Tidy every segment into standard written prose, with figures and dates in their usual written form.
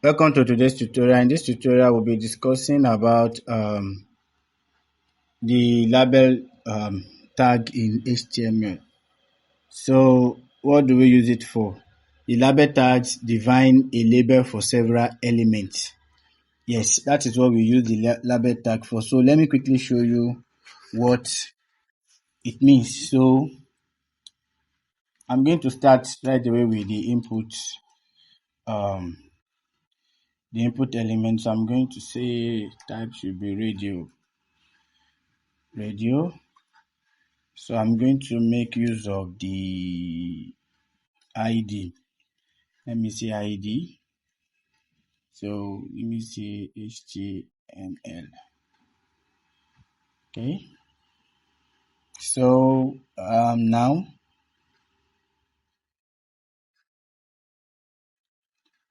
Welcome to today's tutorial. In this tutorial, we'll be discussing about the label tag in HTML. So, what do we use it for? The label tags define a label for several elements. Yes, that is what we use the label tag for. So, let me quickly show you what it means. So, I'm going to start right away with um, the input element. So, I'm going to say type should be radio. So I'm going to make use of the ID. Let me say ID. So let me say HTML. Okay. So now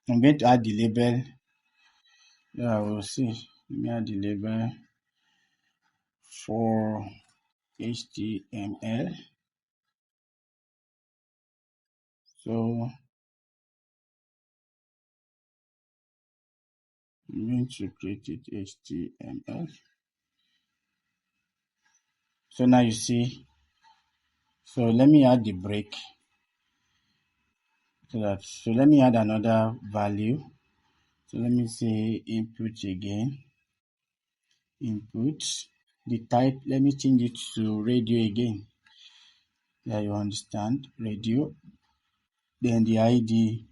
I'm going to add the label. Yeah, we'll see. Let me add the label for HTML. So I'm going to create it HTML. So now you see. So let me add the break. So let me add another value. So let me say input again. Input. The type, let me change it to radio again. Yeah, you understand? Radio. Then the ID.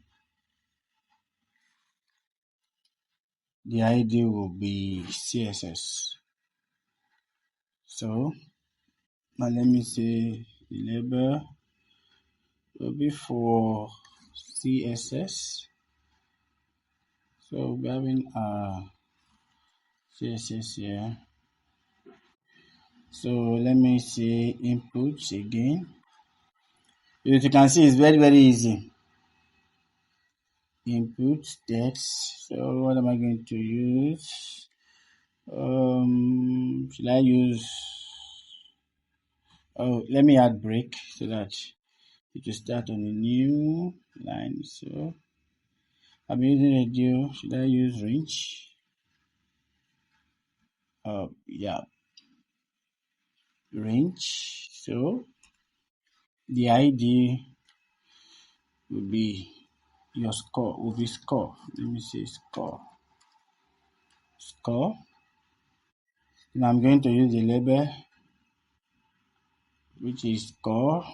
The ID will be CSS. So now let me say the label will be for CSS. So we're having CSS here. So let me say input again. As you can see, it's very easy. Input text. So what am I going to use? Should I use? Oh, let me add break so that it will start on a new line. So I'm using radio. Should I use range? Yeah, range. So the ID will be your score. Will be score. Let me say score. Score. And I'm going to use the label, which is score.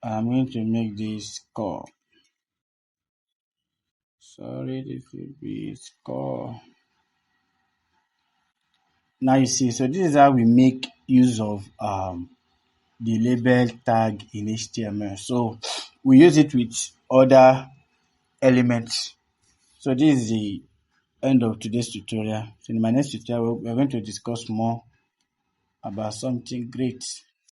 I'm going to make this score. Sorry, this will be score. Now you see, so this is how we make use of the label tag in HTML. So we use it with other elements. So this is the end of today's tutorial. So in my next tutorial, we're going to discuss more about something great.